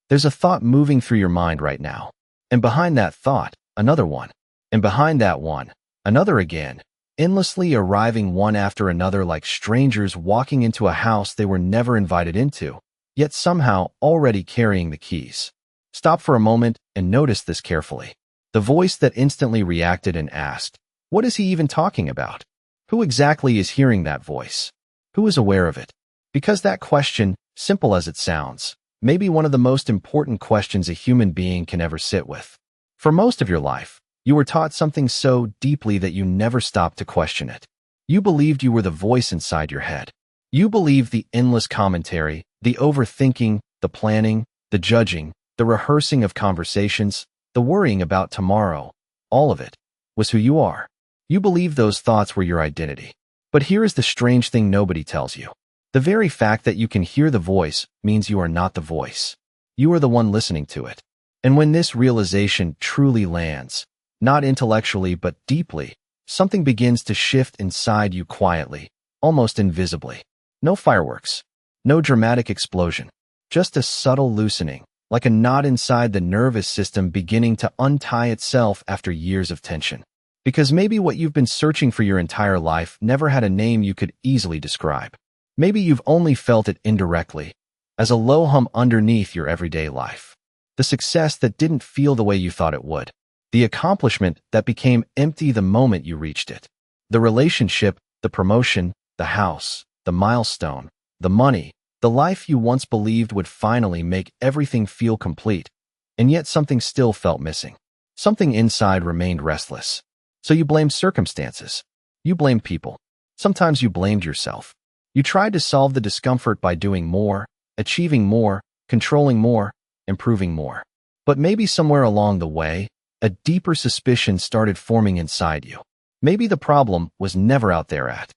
There's a thought moving through your mind right now. And behind that thought, another one. And behind that one, another again, endlessly arriving one after another like strangers walking into a house they were never invited into, yet somehow already carrying the keys. Stop for a moment and notice this carefully. The voice that instantly reacted and asked, "What is he even talking about?" Who exactly is hearing that voice? Who is aware of it? Because that question, simple as it sounds, may be one of the most important questions a human being can ever sit with. For most of your life, you were taught something so deeply that you never stopped to question it. You believed you were the voice inside your head. You believed the endless commentary, the overthinking, the planning, the judging, the rehearsing of conversations, the worrying about tomorrow, all of it, was who you are. You believed those thoughts were your identity. But here is the strange thing nobody tells you. The very fact that you can hear the voice means you are not the voice. You are the one listening to it. And when this realization truly lands, not intellectually but deeply, something begins to shift inside you quietly, almost invisibly. No fireworks, no dramatic explosion, just a subtle loosening, like a knot inside the nervous system beginning to untie itself after years of tension. Because maybe what you've been searching for your entire life never had a name you could easily describe. Maybe you've only felt it indirectly, as a low hum underneath your everyday life. The success that didn't feel the way you thought it would. The accomplishment that became empty the moment you reached it. The relationship, the promotion, the house, the milestone, the money, the life you once believed would finally make everything feel complete. And yet something still felt missing. Something inside remained restless. So you blamed circumstances. You blamed people. Sometimes you blamed yourself. You tried to solve the discomfort by doing more, achieving more, controlling more, improving more. But maybe somewhere along the way, a deeper suspicion started forming inside you. Maybe the problem was never out there at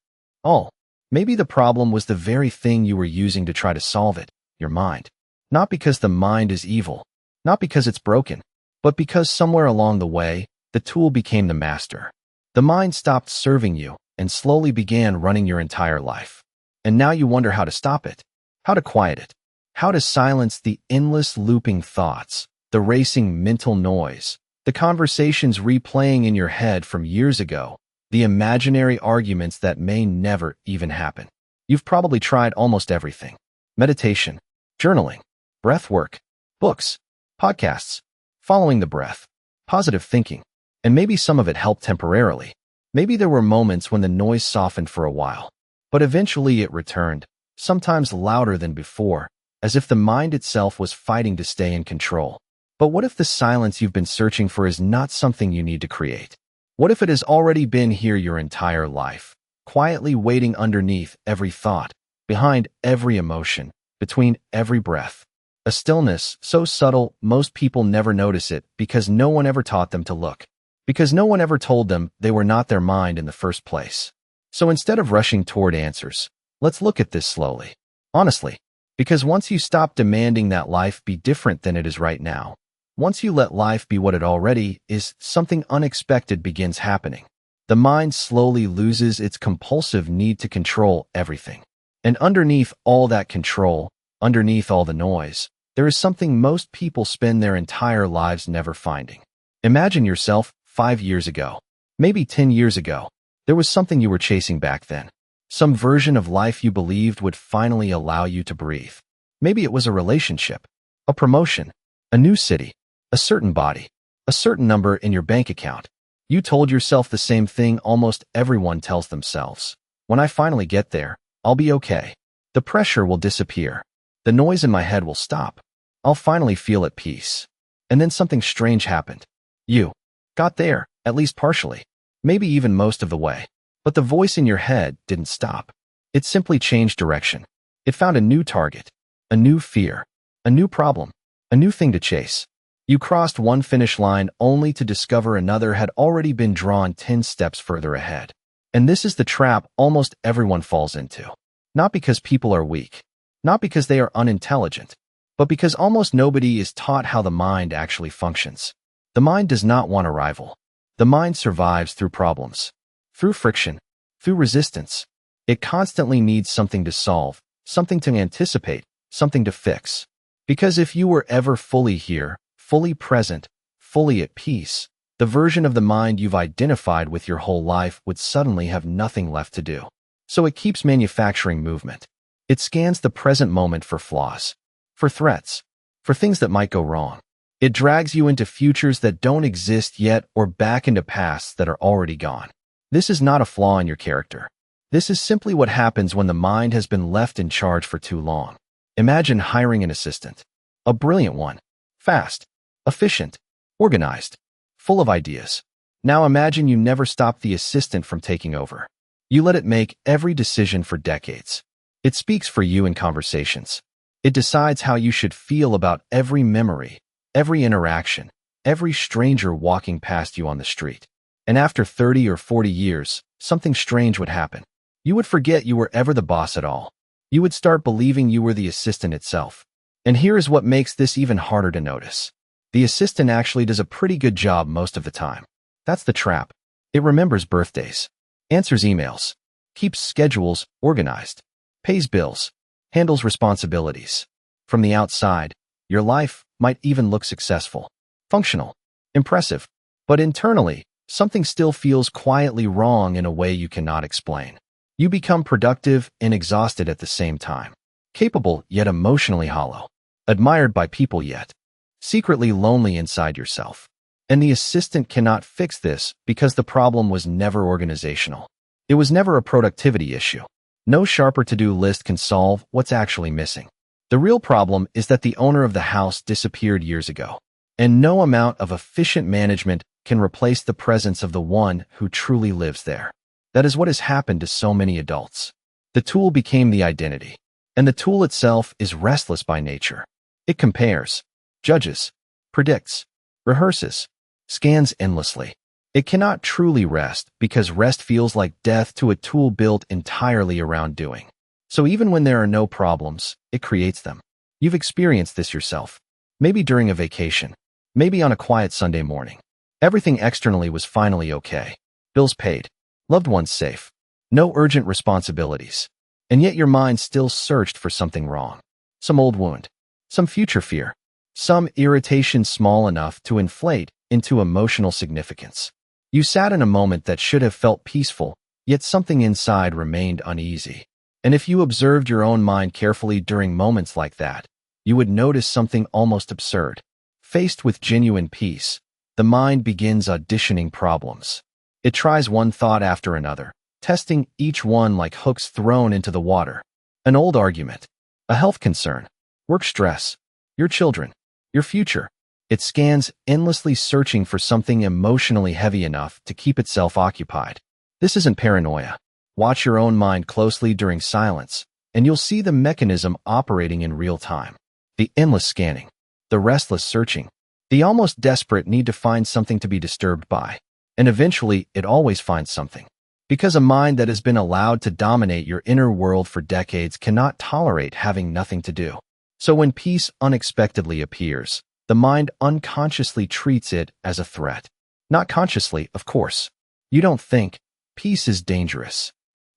all. Maybe the problem was the very thing you were using to try to solve it, your mind. Not because the mind is evil, not because it's broken, but because somewhere along the way, the tool became the master. The mind stopped serving you and slowly began running your entire life. And now you wonder how to stop it, how to quiet it, how to silence the endless looping thoughts, the racing mental noise, the conversations replaying in your head from years ago, the imaginary arguments that may never even happen. You've probably tried almost everything. Meditation, journaling, breath work, books, podcasts, following the breath, positive thinking, and maybe some of it helped temporarily. Maybe there were moments when the noise softened for a while, but eventually it returned, sometimes louder than before, as if the mind itself was fighting to stay in control. But what if the silence you've been searching for is not something you need to create? What if it has already been here your entire life, quietly waiting underneath every thought, behind every emotion, between every breath? A stillness so subtle most people never notice it because no one ever taught them to look. Because no one ever told them they were not their mind in the first place. So instead of rushing toward answers, let's look at this slowly, honestly. Because once you stop demanding that life be different than it is right now, once you let life be what it already is, something unexpected begins happening. The mind slowly loses its compulsive need to control everything. And underneath all that control, underneath all the noise, there is something most people spend their entire lives never finding. Imagine yourself 5 years ago, maybe 10 years ago. There was something you were chasing back then. Some version of life you believed would finally allow you to breathe. Maybe it was a relationship, a promotion, a new city, a certain body, a certain number in your bank account. You told yourself the same thing almost everyone tells themselves. When I finally get there, I'll be okay. The pressure will disappear. The noise in my head will stop. I'll finally feel at peace. And then something strange happened. You got there, at least partially, maybe even most of the way. But the voice in your head didn't stop. It simply changed direction. It found a new target, a new fear, a new problem, a new thing to chase. You crossed one finish line only to discover another had already been drawn 10 steps further ahead. And this is the trap almost everyone falls into. Not because people are weak, not because they are unintelligent, but because almost nobody is taught how the mind actually functions. The mind does not want a rival. The mind survives through problems, through friction, through resistance. It constantly needs something to solve, something to anticipate, something to fix. Because if you were ever fully here, fully present, fully at peace, the version of the mind you've identified with your whole life would suddenly have nothing left to do. So it keeps manufacturing movement. It scans the present moment for flaws, for threats, for things that might go wrong. It drags you into futures that don't exist yet or back into pasts that are already gone. This is not a flaw in your character. This is simply what happens when the mind has been left in charge for too long. Imagine hiring an assistant. A brilliant one. Fast, efficient, organized, full of ideas. Now imagine you never stop the assistant from taking over. You let it make every decision for decades. It speaks for you in conversations. It decides how you should feel about every memory, every interaction, every stranger walking past you on the street. And after 30 or 40 years, something strange would happen. You would forget you were ever the boss at all. You would start believing you were the assistant itself. And here is what makes this even harder to notice. The assistant actually does a pretty good job most of the time. That's the trap. It remembers birthdays, answers emails, keeps schedules organized, pays bills, handles responsibilities. From the outside, your life might even look successful, functional, impressive. But internally, something still feels quietly wrong in a way you cannot explain. You become productive and exhausted at the same time. Capable yet emotionally hollow. Admired by people yet secretly lonely inside yourself. And the assistant cannot fix this because the problem was never organizational. It was never a productivity issue. No sharper to-do list can solve what's actually missing. The real problem is that the owner of the house disappeared years ago, and no amount of efficient management can replace the presence of the one who truly lives there. That is what has happened to so many adults. The tool became the identity, and the tool itself is restless by nature. It compares, judges, predicts, rehearses, scans endlessly. It cannot truly rest because rest feels like death to a tool built entirely around doing. So even when there are no problems, it creates them. You've experienced this yourself. Maybe during a vacation. Maybe on a quiet Sunday morning. Everything externally was finally okay. Bills paid. Loved ones safe. No urgent responsibilities. And yet your mind still searched for something wrong. Some old wound. Some future fear. Some irritation small enough to inflate into emotional significance. You sat in a moment that should have felt peaceful, yet something inside remained uneasy. And if you observed your own mind carefully during moments like that, you would notice something almost absurd. Faced with genuine peace, the mind begins auditioning problems. It tries one thought after another, testing each one like hooks thrown into the water. An old argument, a health concern, work stress, your children, your future. It scans endlessly searching for something emotionally heavy enough to keep itself occupied. This isn't paranoia. Watch your own mind closely during silence, and you'll see the mechanism operating in real time. The endless scanning, the restless searching, the almost desperate need to find something to be disturbed by. And eventually, it always finds something. Because a mind that has been allowed to dominate your inner world for decades cannot tolerate having nothing to do. So when peace unexpectedly appears, the mind unconsciously treats it as a threat. Not consciously, of course. You don't think, peace is dangerous.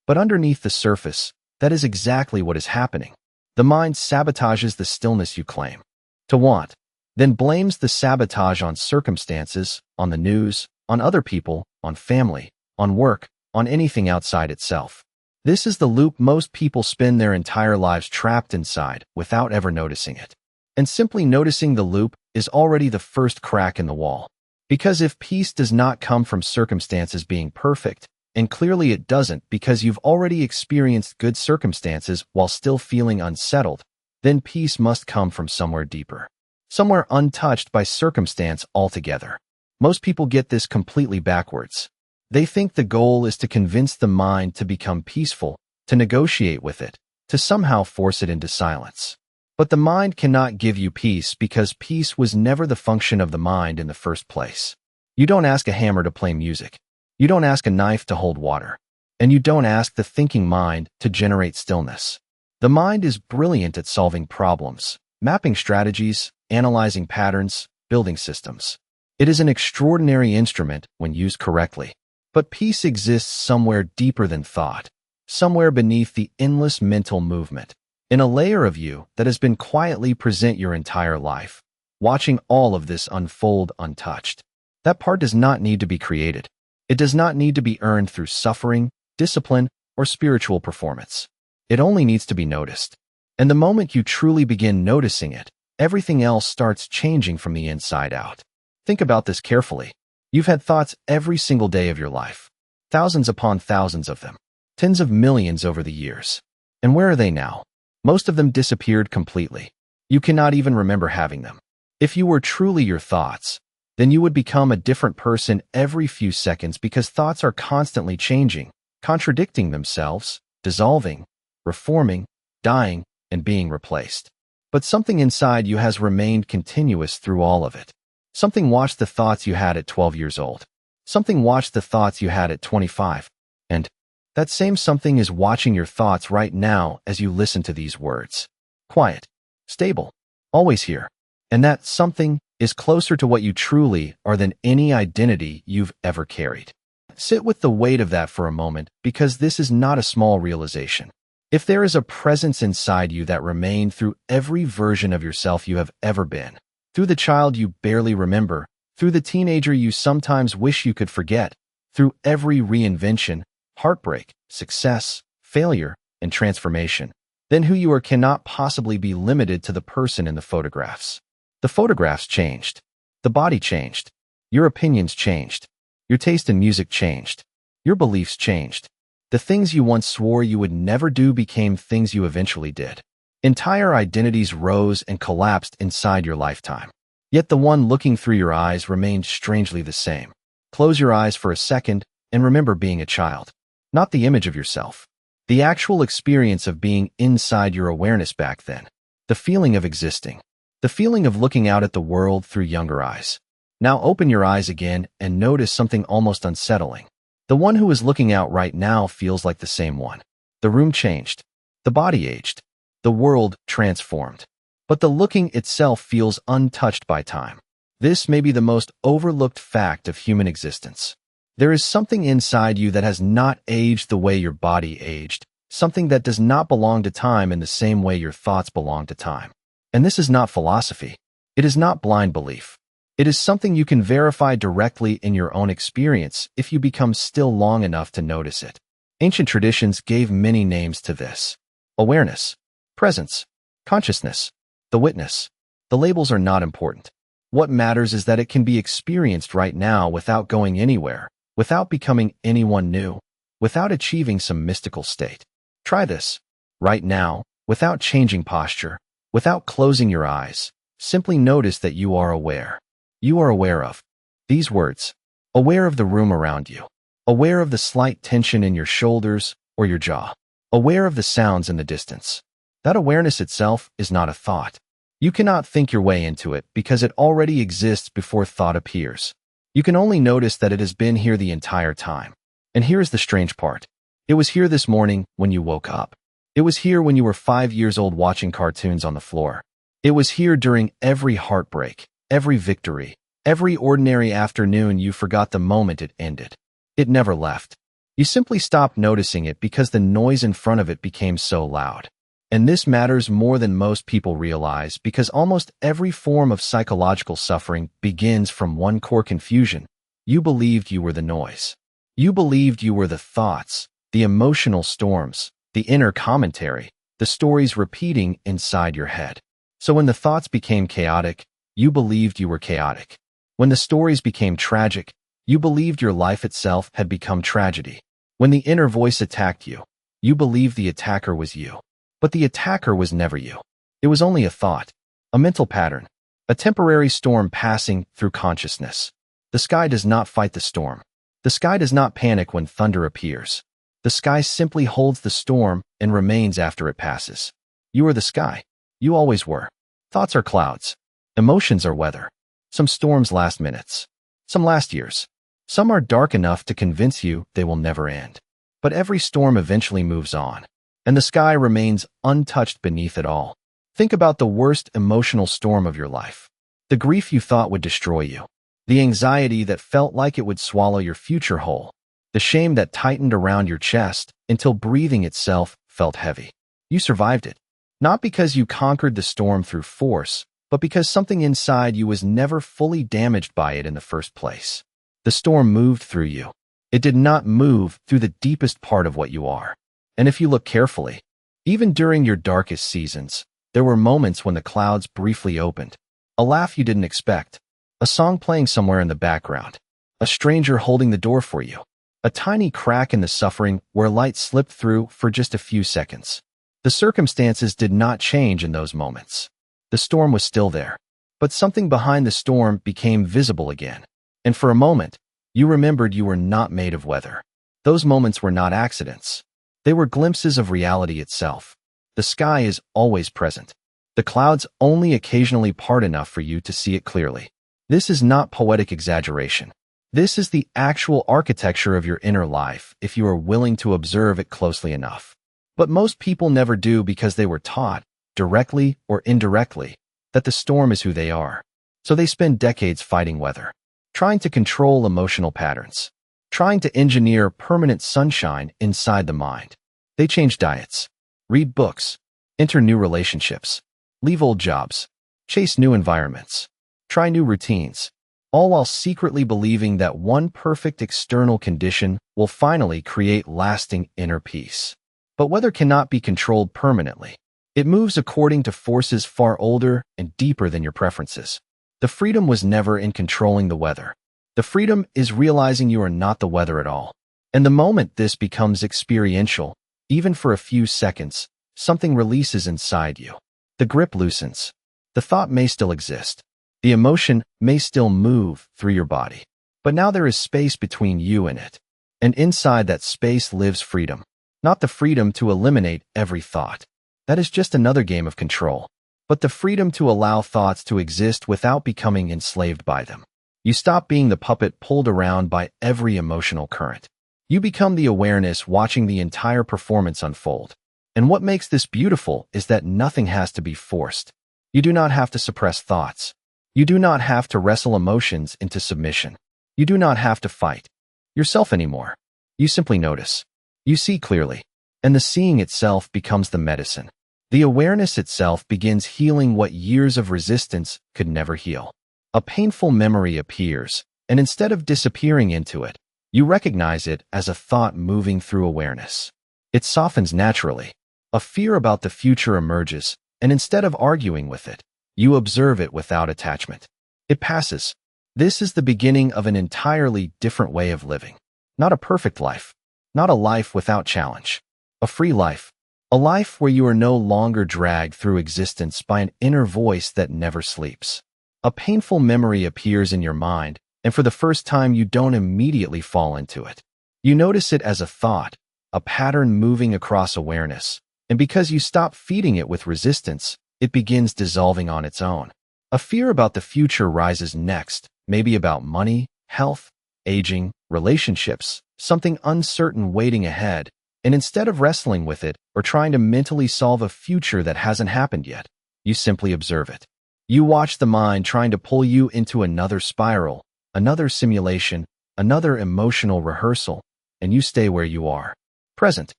But underneath the surface, that is exactly what is happening. The mind sabotages the stillness you claim to want, then blames the sabotage on circumstances, on the news, on other people, on family, on work, on anything outside itself. This is the loop most people spend their entire lives trapped inside without ever noticing it. And simply noticing the loop is already the first crack in the wall. Because if peace does not come from circumstances being perfect, and clearly it doesn't because you've already experienced good circumstances while still feeling unsettled, then peace must come from somewhere deeper. Somewhere untouched by circumstance altogether. Most people get this completely backwards. They think the goal is to convince the mind to become peaceful, to negotiate with it, to somehow force it into silence. But the mind cannot give you peace because peace was never the function of the mind in the first place. You don't ask a hammer to play music. You don't ask a knife to hold water. And you don't ask the thinking mind to generate stillness. The mind is brilliant at solving problems, mapping strategies, analyzing patterns, building systems. It is an extraordinary instrument when used correctly. But peace exists somewhere deeper than thought, somewhere beneath the endless mental movement. in a layer of you that has been quietly present your entire life, watching all of this unfold untouched. That part does not need to be created. It does not need to be earned through suffering, discipline, or spiritual performance. It only needs to be noticed. And the moment you truly begin noticing it, everything else starts changing from the inside out. Think about this carefully. You've had thoughts every single day of your life. Thousands upon thousands of them. Tens of millions over the years. And where are they now? Most of them disappeared completely. You cannot even remember having them. If you were truly your thoughts, then you would become a different person every few seconds because thoughts are constantly changing, contradicting themselves, dissolving, reforming, dying, and being replaced. But something inside you has remained continuous through all of it. Something watched the thoughts you had at 12 years old. Something watched the thoughts you had at 25. And that same something is watching your thoughts right now as you listen to these words. Quiet, stable, always here. And that something is closer to what you truly are than any identity you've ever carried. Sit with the weight of that for a moment, because this is not a small realization. If there is a presence inside you that remained through every version of yourself you have ever been, through the child you barely remember, through the teenager you sometimes wish you could forget, through every reinvention, heartbreak, success, failure, and transformation, then who you are cannot possibly be limited to the person in the photographs. The photographs changed. The body changed. Your opinions changed. Your taste in music changed. Your beliefs changed. The things you once swore you would never do became things you eventually did. Entire identities rose and collapsed inside your lifetime. Yet the one looking through your eyes remained strangely the same. Close your eyes for a second and remember being a child. Not the image of yourself. The actual experience of being inside your awareness back then. The feeling of existing. The feeling of looking out at the world through younger eyes. Now open your eyes again and notice something almost unsettling. The one who is looking out right now feels like the same one. The room changed. The body aged. The world transformed. But the looking itself feels untouched by time. This may be the most overlooked fact of human existence. There is something inside you that has not aged the way your body aged, something that does not belong to time in the same way your thoughts belong to time. And this is not philosophy. It is not blind belief. It is something you can verify directly in your own experience if you become still long enough to notice it. Ancient traditions gave many names to this. Awareness, presence, consciousness, the witness. The labels are not important. What matters is that it can be experienced right now without going anywhere, without becoming anyone new, without achieving some mystical state. Try this. Right now, without changing posture, without closing your eyes, simply notice that you are aware. You are aware of these words. Aware of the room around you. Aware of the slight tension in your shoulders or your jaw. Aware of the sounds in the distance. That awareness itself is not a thought. You cannot think your way into it because it already exists before thought appears. You can only notice that it has been here the entire time. And here is the strange part. It was here this morning when you woke up. It was here when you were 5 years old watching cartoons on the floor. It was here during every heartbreak, every victory, every ordinary afternoon you forgot the moment it ended. It never left. You simply stopped noticing it because the noise in front of it became so loud. And this matters more than most people realize because almost every form of psychological suffering begins from one core confusion. You believed you were the noise. You believed you were the thoughts, the emotional storms, the inner commentary, the stories repeating inside your head. So when the thoughts became chaotic, you believed you were chaotic. When the stories became tragic, you believed your life itself had become tragedy. When the inner voice attacked you, you believed the attacker was you. But the attacker was never you. It was only a thought, a mental pattern, a temporary storm passing through consciousness. The sky does not fight the storm. The sky does not panic when thunder appears. The sky simply holds the storm and remains after it passes. You are the sky. You always were. Thoughts are clouds. Emotions are weather. Some storms last minutes. Some last years. Some are dark enough to convince you they will never end. But every storm eventually moves on, and the sky remains untouched beneath it all. Think about the worst emotional storm of your life. The grief you thought would destroy you. The anxiety that felt like it would swallow your future whole. The shame that tightened around your chest until breathing itself felt heavy. You survived it. Not because you conquered the storm through force, but because something inside you was never fully damaged by it in the first place. The storm moved through you. It did not move through the deepest part of what you are. And if you look carefully, even during your darkest seasons, there were moments when the clouds briefly opened. A laugh you didn't expect, a song playing somewhere in the background, a stranger holding the door for you, a tiny crack in the suffering where light slipped through for just a few seconds. The circumstances did not change in those moments. The storm was still there, but something behind the storm became visible again. And for a moment, you remembered you were not made of weather. Those moments were not accidents. They were glimpses of reality itself. The sky is always present. The clouds only occasionally part enough for you to see it clearly. This is not poetic exaggeration. This is the actual architecture of your inner life if you are willing to observe it closely enough. But most people never do because they were taught, directly or indirectly, that the storm is who they are. So they spend decades fighting weather, trying to control emotional patterns, trying to engineer permanent sunshine inside the mind. They change diets, read books, enter new relationships, leave old jobs, chase new environments, try new routines, all while secretly believing that one perfect external condition will finally create lasting inner peace. But weather cannot be controlled permanently. It moves according to forces far older and deeper than your preferences. The freedom was never in controlling the weather. The freedom is realizing you are not the weather at all. And the moment this becomes experiential, even for a few seconds, something releases inside you. The grip loosens. The thought may still exist. The emotion may still move through your body. But now there is space between you and it. And inside that space lives freedom. Not the freedom to eliminate every thought. That is just another game of control. But the freedom to allow thoughts to exist without becoming enslaved by them. You stop being the puppet pulled around by every emotional current. You become the awareness watching the entire performance unfold. And what makes this beautiful is that nothing has to be forced. You do not have to suppress thoughts. You do not have to wrestle emotions into submission. You do not have to fight yourself anymore. You simply notice. You see clearly. And the seeing itself becomes the medicine. The awareness itself begins healing what years of resistance could never heal. A painful memory appears, and instead of disappearing into it, you recognize it as a thought moving through awareness. It softens naturally. A fear about the future emerges, and instead of arguing with it, you observe it without attachment. It passes. This is the beginning of an entirely different way of living. Not a perfect life. Not a life without challenge. A free life. A life where you are no longer dragged through existence by an inner voice that never sleeps. A painful memory appears in your mind, and for the first time you don't immediately fall into it. You notice it as a thought, a pattern moving across awareness, and because you stop feeding it with resistance, it begins dissolving on its own. A fear about the future rises next, maybe about money, health, aging, relationships, something uncertain waiting ahead, and instead of wrestling with it or trying to mentally solve a future that hasn't happened yet, you simply observe it. You watch the mind trying to pull you into another spiral, another simulation, another emotional rehearsal, and you stay where you are. Present.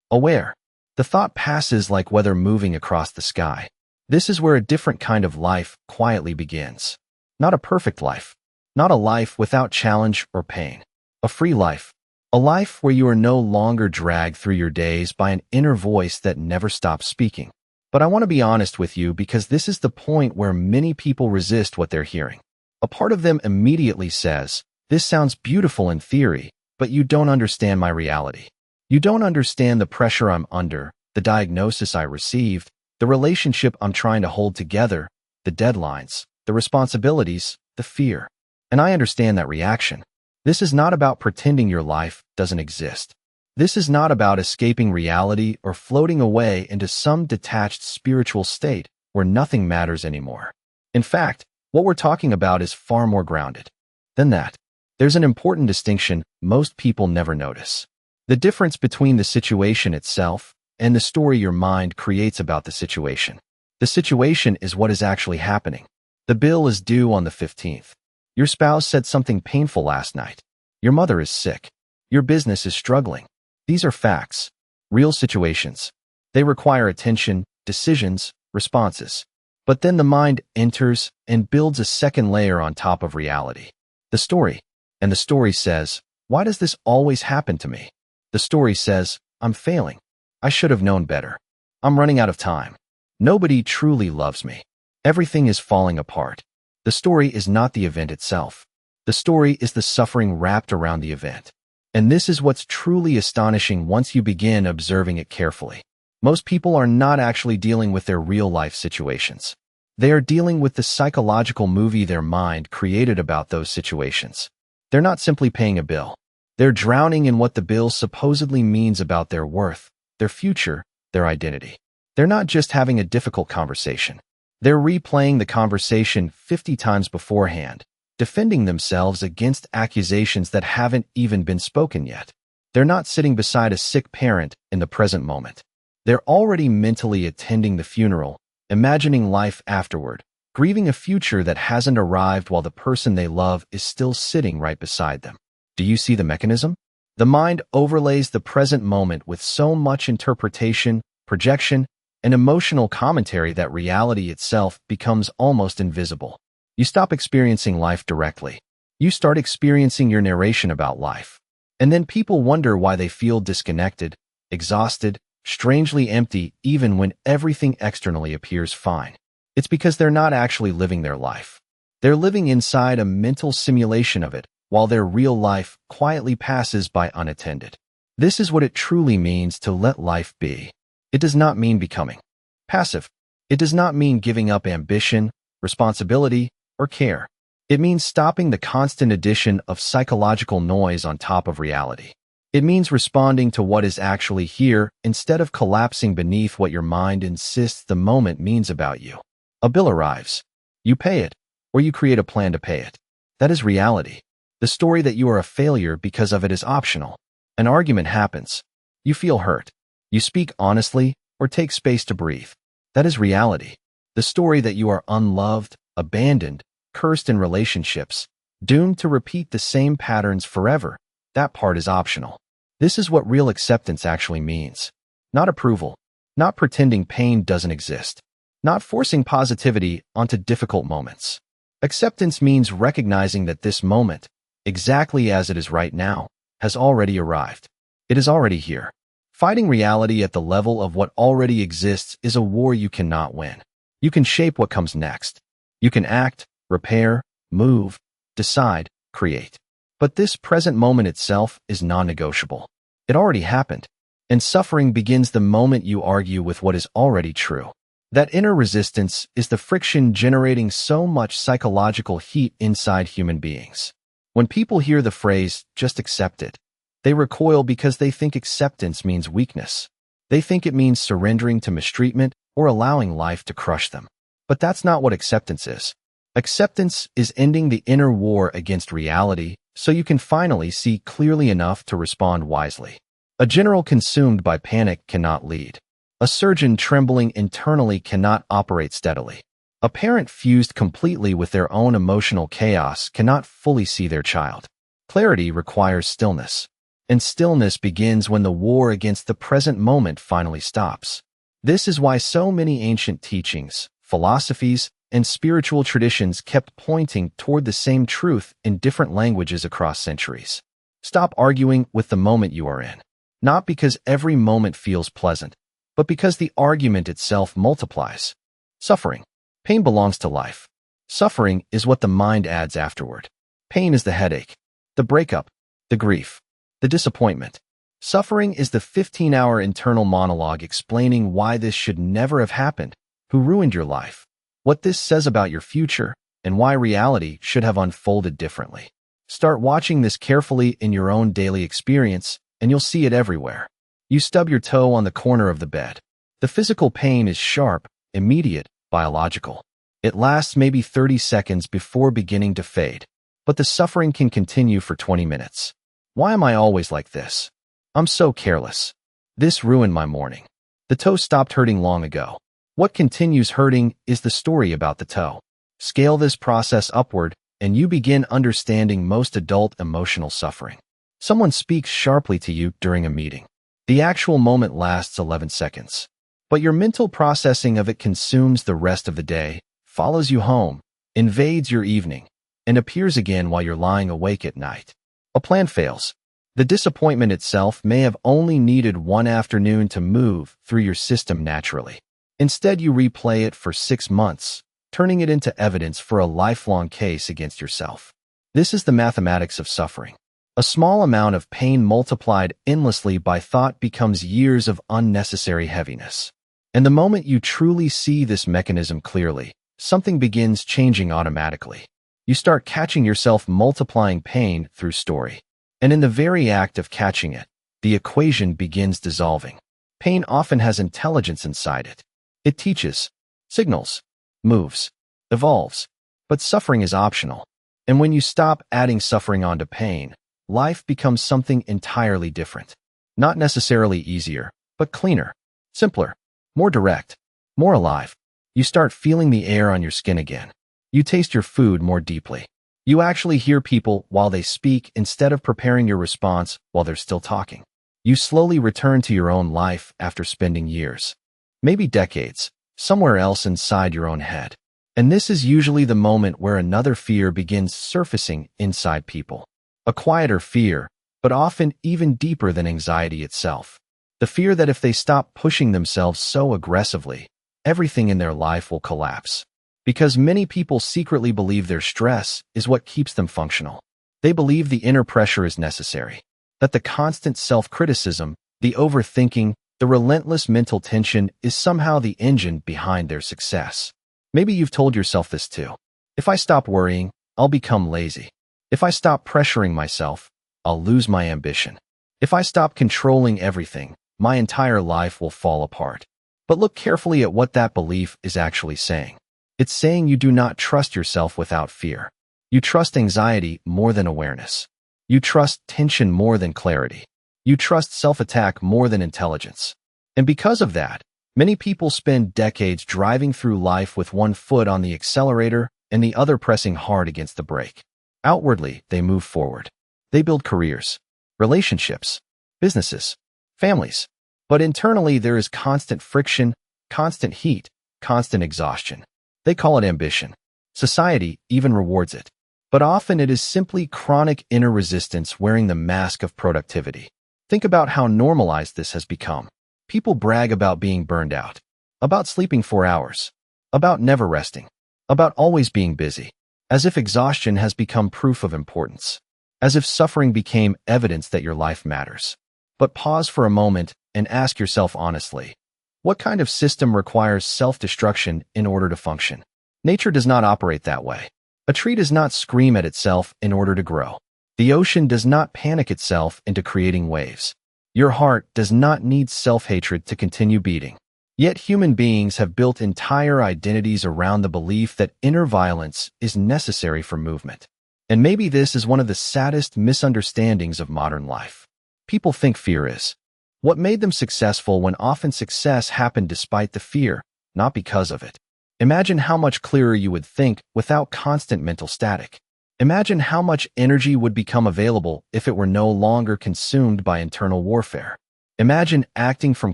Aware. The thought passes like weather moving across the sky. This is where a different kind of life quietly begins. Not a perfect life. Not a life without challenge or pain. A free life. A life where you are no longer dragged through your days by an inner voice that never stops speaking. But I want to be honest with you because this is the point where many people resist what they're hearing. A part of them immediately says, "This sounds beautiful in theory, but you don't understand my reality. You don't understand the pressure I'm under, the diagnosis I received, the relationship I'm trying to hold together, the deadlines, the responsibilities, the fear." And I understand that reaction. This is not about pretending your life doesn't exist. This is not about escaping reality or floating away into some detached spiritual state where nothing matters anymore. In fact, what we're talking about is far more grounded than that. There's an important distinction most people never notice. The difference between the situation itself and the story your mind creates about the situation. The situation is what is actually happening. The bill is due on the 15th. Your spouse said something painful last night. Your mother is sick. Your business is struggling. These are facts, real situations. They require attention, decisions, responses. But then the mind enters and builds a second layer on top of reality. The story. And the story says, why does this always happen to me? The story says, I'm failing. I should have known better. I'm running out of time. Nobody truly loves me. Everything is falling apart. The story is not the event itself. The story is the suffering wrapped around the event. And this is what's truly astonishing once you begin observing it carefully. Most people are not actually dealing with their real-life situations. They are dealing with the psychological movie their mind created about those situations. They're not simply paying a bill. They're drowning in what the bill supposedly means about their worth, their future, their identity. They're not just having a difficult conversation. They're replaying the conversation 50 times beforehand, defending themselves against accusations that haven't even been spoken yet. They're not sitting beside a sick parent in the present moment. They're already mentally attending the funeral, imagining life afterward, grieving a future that hasn't arrived while the person they love is still sitting right beside them. Do you see the mechanism? The mind overlays the present moment with so much interpretation, projection, and emotional commentary that reality itself becomes almost invisible. You stop experiencing life directly. You start experiencing your narration about life. And then people wonder why they feel disconnected, exhausted, strangely empty even when everything externally appears fine. It's because they're not actually living their life. They're living inside a mental simulation of it, while their real life quietly passes by unattended. This is what it truly means to let life be. It does not mean becoming passive. It does not mean giving up ambition, responsibility, or care. It means stopping the constant addition of psychological noise on top of reality. It means responding to what is actually here instead of collapsing beneath what your mind insists the moment means about you. A bill arrives. You pay it, or you create a plan to pay it. That is reality. The story that you are a failure because of it is optional. An argument happens. You feel hurt. You speak honestly or take space to breathe. That is reality. The story that you are unloved, abandoned, cursed in relationships, doomed to repeat the same patterns forever. That part is optional. This is what real acceptance actually means. Not approval. Not pretending pain doesn't exist. Not forcing positivity onto difficult moments. Acceptance means recognizing that this moment, exactly as it is right now, has already arrived. It is already here. Fighting reality at the level of what already exists is a war you cannot win. You can shape what comes next. You can act, repair, move, decide, create. But this present moment itself is non-negotiable. It already happened. And suffering begins the moment you argue with what is already true. That inner resistance is the friction generating so much psychological heat inside human beings. When people hear the phrase, just accept it, they recoil because they think acceptance means weakness. They think it means surrendering to mistreatment or allowing life to crush them. But that's not what acceptance is. Acceptance is ending the inner war against reality so you can finally see clearly enough to respond wisely. A general consumed by panic cannot lead. A surgeon trembling internally cannot operate steadily. A parent fused completely with their own emotional chaos cannot fully see their child. Clarity requires stillness. And stillness begins when the war against the present moment finally stops. This is why so many ancient teachings, philosophies, and spiritual traditions kept pointing toward the same truth in different languages across centuries. Stop arguing with the moment you are in. Not because every moment feels pleasant, but because the argument itself multiplies. Suffering. Pain belongs to life. Suffering is what the mind adds afterward. Pain is the headache, the breakup, the grief, the disappointment. Suffering is the 15-hour internal monologue explaining why this should never have happened, who ruined your life, what this says about your future, and why reality should have unfolded differently. Start watching this carefully in your own daily experience, and you'll see it everywhere. You stub your toe on the corner of the bed. The physical pain is sharp, immediate, biological. It lasts maybe 30 seconds before beginning to fade, but the suffering can continue for 20 minutes. Why am I always like this? I'm so careless. This ruined my morning. The toe stopped hurting long ago. What continues hurting is the story about the toe. Scale this process upward, and you begin understanding most adult emotional suffering. Someone speaks sharply to you during a meeting. The actual moment lasts 11 seconds. But your mental processing of it consumes the rest of the day, follows you home, invades your evening, and appears again while you're lying awake at night. A plan fails. The disappointment itself may have only needed one afternoon to move through your system naturally. Instead, you replay it for 6 months, turning it into evidence for a lifelong case against yourself. This is the mathematics of suffering. A small amount of pain multiplied endlessly by thought becomes years of unnecessary heaviness. And the moment you truly see this mechanism clearly, something begins changing automatically. You start catching yourself multiplying pain through story. And in the very act of catching it, the equation begins dissolving. Pain often has intelligence inside it. It teaches, signals, moves, evolves. But suffering is optional. And when you stop adding suffering onto pain, life becomes something entirely different. Not necessarily easier, but cleaner, simpler, more direct, more alive. You start feeling the air on your skin again. You taste your food more deeply. You actually hear people while they speak instead of preparing your response while they're still talking. You slowly return to your own life after spending years, maybe decades, somewhere else inside your own head. And this is usually the moment where another fear begins surfacing inside people. A quieter fear, but often even deeper than anxiety itself. The fear that if they stop pushing themselves so aggressively, everything in their life will collapse. Because many people secretly believe their stress is what keeps them functional. They believe the inner pressure is necessary, that the constant self-criticism, the overthinking, the relentless mental tension is somehow the engine behind their success. Maybe you've told yourself this too. If I stop worrying, I'll become lazy. If I stop pressuring myself, I'll lose my ambition. If I stop controlling everything, my entire life will fall apart. But look carefully at what that belief is actually saying. It's saying you do not trust yourself without fear. You trust anxiety more than awareness. You trust tension more than clarity. You trust self-attack more than intelligence. And because of that, many people spend decades driving through life with one foot on the accelerator and the other pressing hard against the brake. Outwardly, they move forward. They build careers, relationships, businesses, families. But internally, there is constant friction, constant heat, constant exhaustion. They call it ambition. Society even rewards it. But often it is simply chronic inner resistance wearing the mask of productivity. Think about how normalized this has become. People brag about being burned out, about sleeping 4 hours, about never resting, about always being busy, as if exhaustion has become proof of importance, as if suffering became evidence that your life matters. But pause for a moment and ask yourself honestly, what kind of system requires self-destruction in order to function? Nature does not operate that way. A tree does not scream at itself in order to grow. The ocean does not panic itself into creating waves. Your heart does not need self-hatred to continue beating. Yet human beings have built entire identities around the belief that inner violence is necessary for movement. And maybe this is one of the saddest misunderstandings of modern life. People think fear is what made them successful when often success happened despite the fear, not because of it. Imagine how much clearer you would think without constant mental static. Imagine how much energy would become available if it were no longer consumed by internal warfare. Imagine acting from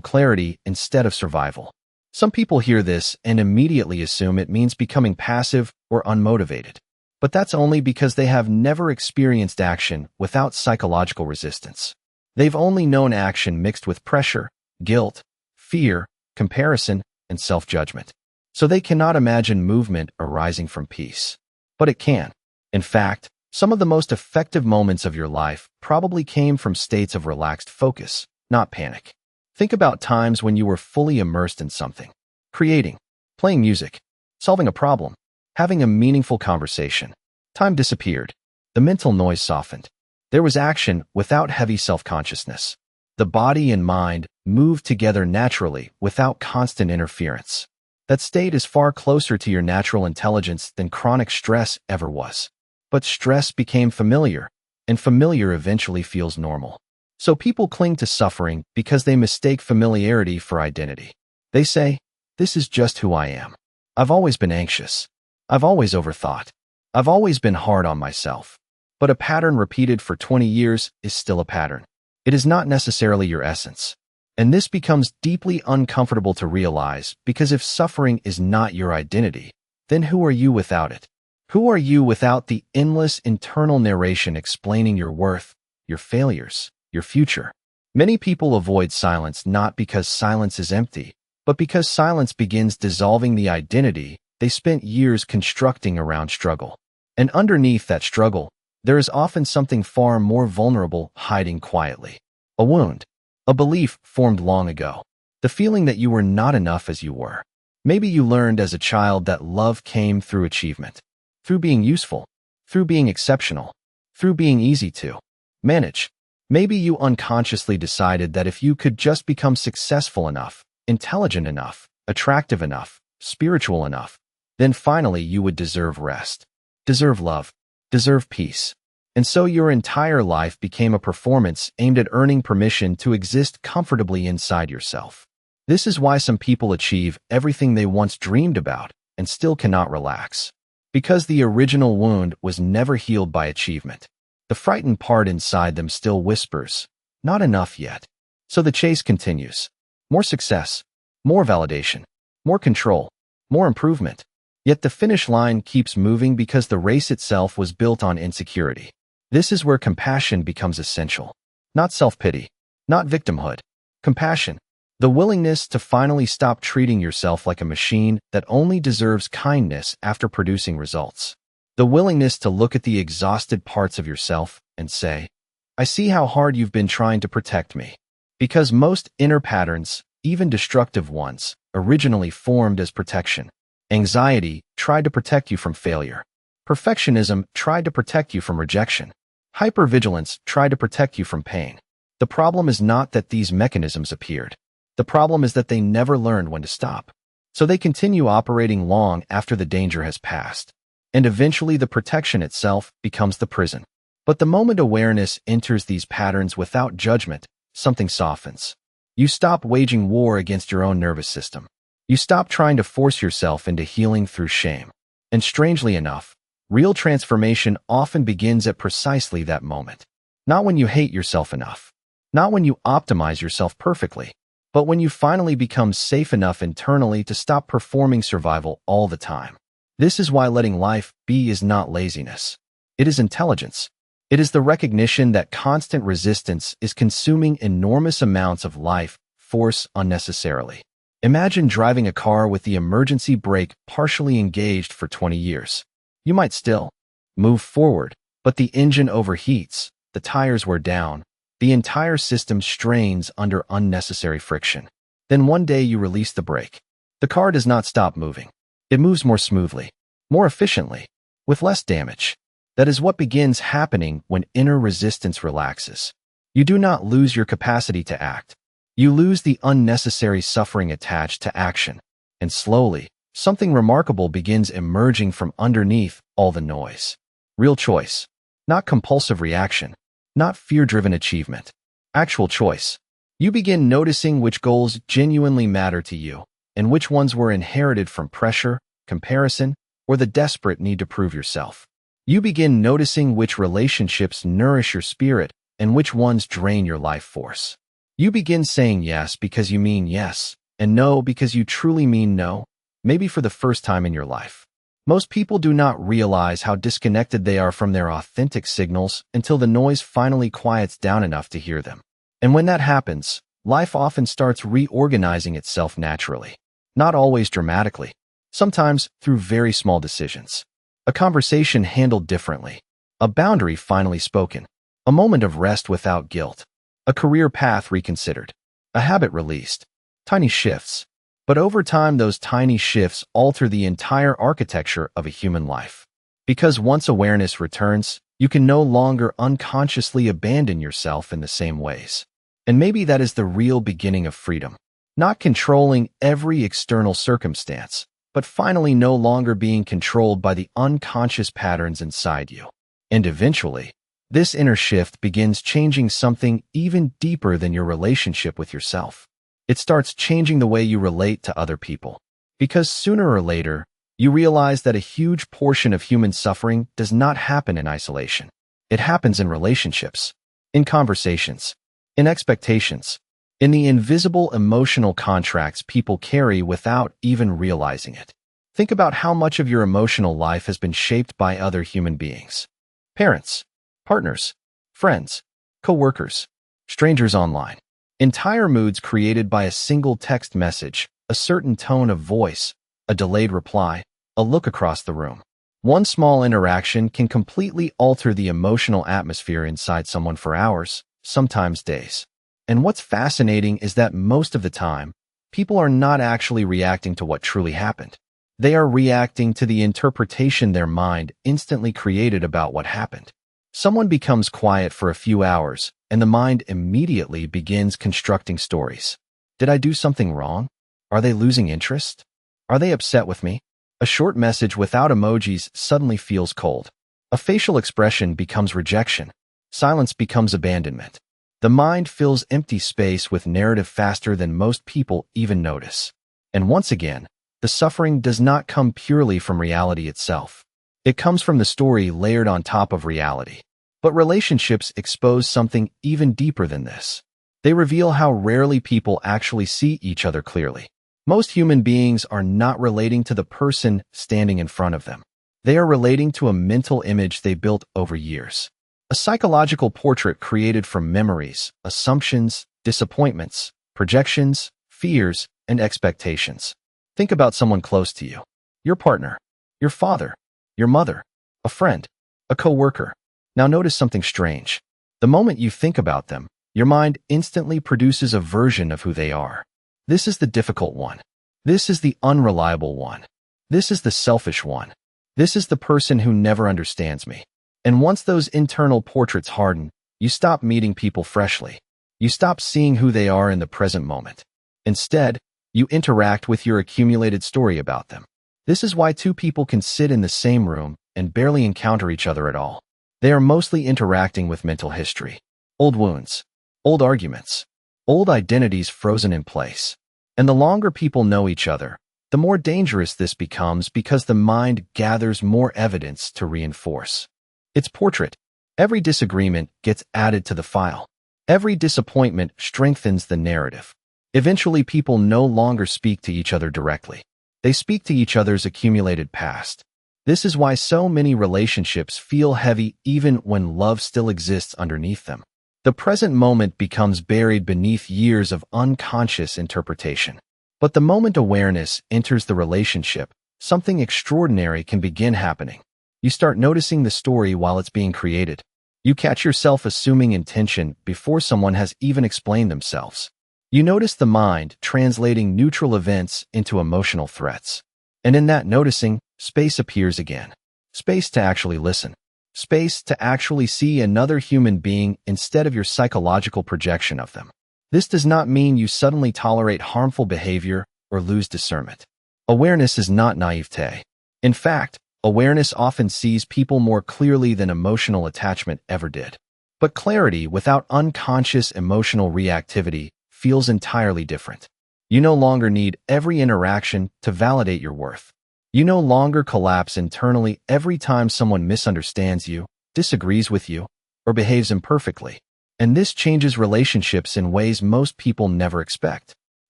clarity instead of survival. Some people hear this and immediately assume it means becoming passive or unmotivated. But that's only because they have never experienced action without psychological resistance. They've only known action mixed with pressure, guilt, fear, comparison, and self-judgment. So they cannot imagine movement arising from peace. But it can. In fact, some of the most effective moments of your life probably came from states of relaxed focus, not panic. Think about times when you were fully immersed in something. Creating, playing music, solving a problem, having a meaningful conversation. Time disappeared. The mental noise softened. There was action without heavy self-consciousness. The body and mind moved together naturally without constant interference. That state is far closer to your natural intelligence than chronic stress ever was. But stress became familiar, and familiar eventually feels normal. So people cling to suffering because they mistake familiarity for identity. They say, this is just who I am. I've always been anxious. I've always overthought. I've always been hard on myself. But a pattern repeated for 20 years is still a pattern. It is not necessarily your essence. And this becomes deeply uncomfortable to realize, because if suffering is not your identity, then who are you without it? Who are you without the endless internal narration explaining your worth, your failures, your future? Many people avoid silence not because silence is empty, but because silence begins dissolving the identity they spent years constructing around struggle. And underneath that struggle, there is often something far more vulnerable hiding quietly. A wound. A belief formed long ago. The feeling that you were not enough as you were. Maybe you learned as a child that love came through achievement, through being useful, through being exceptional, through being easy to manage. Maybe you unconsciously decided that if you could just become successful enough, intelligent enough, attractive enough, spiritual enough, then finally you would deserve rest, deserve love, deserve peace. And so your entire life became a performance aimed at earning permission to exist comfortably inside yourself. This is why some people achieve everything they once dreamed about and still cannot relax. Because the original wound was never healed by achievement. The frightened part inside them still whispers, not enough yet. So the chase continues. More success, more validation, more control, more improvement. Yet the finish line keeps moving because the race itself was built on insecurity. This is where compassion becomes essential. Not self-pity, not victimhood. Compassion. The willingness to finally stop treating yourself like a machine that only deserves kindness after producing results. The willingness to look at the exhausted parts of yourself and say, I see how hard you've been trying to protect me. Because most inner patterns, even destructive ones, originally formed as protection. Anxiety tried to protect you from failure. Perfectionism tried to protect you from rejection. Hypervigilance tried to protect you from pain. The problem is not that these mechanisms appeared. The problem is that they never learned when to stop. So they continue operating long after the danger has passed. And eventually the protection itself becomes the prison. But the moment awareness enters these patterns without judgment, something softens. You stop waging war against your own nervous system. You stop trying to force yourself into healing through shame. And strangely enough, real transformation often begins at precisely that moment. Not when you hate yourself enough. Not when you optimize yourself perfectly. But when you finally become safe enough internally to stop performing survival all the time. This is why letting life be is not laziness. It is intelligence. It is the recognition that constant resistance is consuming enormous amounts of life force unnecessarily. Imagine driving a car with the emergency brake partially engaged for 20 years. You might still move forward, but the engine overheats, the tires wear down, the entire system strains under unnecessary friction. Then one day you release the brake. The car does not stop moving. It moves more smoothly, more efficiently, with less damage. That is what begins happening when inner resistance relaxes. You do not lose your capacity to act. You lose the unnecessary suffering attached to action. And slowly, something remarkable begins emerging from underneath all the noise. Real choice. Not compulsive reaction. Not fear-driven achievement. Actual choice. You begin noticing which goals genuinely matter to you, and which ones were inherited from pressure, comparison, or the desperate need to prove yourself. You begin noticing which relationships nourish your spirit and which ones drain your life force. You begin saying yes because you mean yes, and no because you truly mean no, maybe for the first time in your life. Most people do not realize how disconnected they are from their authentic signals until the noise finally quiets down enough to hear them. And when that happens, life often starts reorganizing itself naturally. Not always dramatically. Sometimes through very small decisions. A conversation handled differently. A boundary finally spoken. A moment of rest without guilt. A career path reconsidered. A habit released. Tiny shifts. But over time, those tiny shifts alter the entire architecture of a human life. Because once awareness returns, you can no longer unconsciously abandon yourself in the same ways. And maybe that is the real beginning of freedom. Not controlling every external circumstance, but finally no longer being controlled by the unconscious patterns inside you. And eventually, this inner shift begins changing something even deeper than your relationship with yourself. It starts changing the way you relate to other people. Because sooner or later, you realize that a huge portion of human suffering does not happen in isolation. It happens in relationships, in conversations, in expectations, in the invisible emotional contracts people carry without even realizing it. Think about how much of your emotional life has been shaped by other human beings. Parents, partners, friends, co-workers, strangers online. Entire moods created by a single text message, a certain tone of voice, a delayed reply, a look across the room. One small interaction can completely alter the emotional atmosphere inside someone for hours, sometimes days. And what's fascinating is that most of the time, people are not actually reacting to what truly happened. They are reacting to the interpretation their mind instantly created about what happened. Someone becomes quiet for a few hours, and the mind immediately begins constructing stories. Did I do something wrong? Are they losing interest? Are they upset with me? A short message without emojis suddenly feels cold. A facial expression becomes rejection. Silence becomes abandonment. The mind fills empty space with narrative faster than most people even notice. And once again, the suffering does not come purely from reality itself. It comes from the story layered on top of reality. But relationships expose something even deeper than this. They reveal how rarely people actually see each other clearly. Most human beings are not relating to the person standing in front of them. They are relating to a mental image they built over years. A psychological portrait created from memories, assumptions, disappointments, projections, fears, and expectations. Think about someone close to you. Your partner, your father, your mother, a friend, a coworker. Now notice something strange. The moment you think about them, your mind instantly produces a version of who they are. This is the difficult one. This is the unreliable one. This is the selfish one. This is the person who never understands me. And once those internal portraits harden, you stop meeting people freshly. You stop seeing who they are in the present moment. Instead, you interact with your accumulated story about them. This is why two people can sit in the same room and barely encounter each other at all. They are mostly interacting with mental history, old wounds, old arguments, old identities frozen in place. And the longer people know each other, the more dangerous this becomes because the mind gathers more evidence to reinforce its portrait. Every disagreement gets added to the file. Every disappointment strengthens the narrative. Eventually, people no longer speak to each other directly. They speak to each other's accumulated past. This is why so many relationships feel heavy even when love still exists underneath them. The present moment becomes buried beneath years of unconscious interpretation. But the moment awareness enters the relationship, something extraordinary can begin happening. You start noticing the story while it's being created. You catch yourself assuming intention before someone has even explained themselves. You notice the mind translating neutral events into emotional threats. And in that noticing, space appears again. Space to actually listen. Space to actually see another human being instead of your psychological projection of them. This does not mean you suddenly tolerate harmful behavior or lose discernment. Awareness is not naivete. In fact, awareness often sees people more clearly than emotional attachment ever did. But clarity without unconscious emotional reactivity feels entirely different. You no longer need every interaction to validate your worth. You no longer collapse internally every time someone misunderstands you, disagrees with you, or behaves imperfectly. And this changes relationships in ways most people never expect.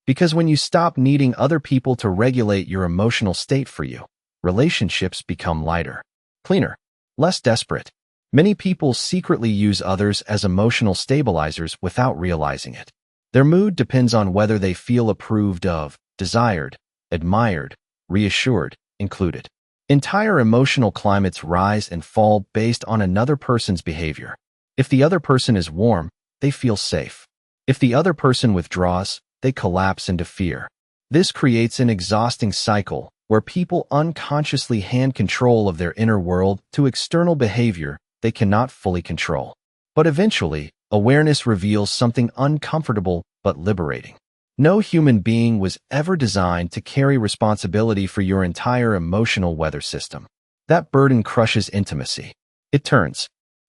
Because when you stop needing other people to regulate your emotional state for you, relationships become lighter, cleaner, less desperate. Many people secretly use others as emotional stabilizers without realizing it. Their mood depends on whether they feel approved of, desired, admired, reassured, included. Entire emotional climates rise and fall based on another person's behavior. If the other person is warm, they feel safe. If the other person withdraws, they collapse into fear. This creates an exhausting cycle where people unconsciously hand control of their inner world to external behavior they cannot fully control. But eventually, awareness reveals something uncomfortable but liberating. No human being was ever designed to carry responsibility for your entire emotional weather system. That burden crushes intimacy. It turns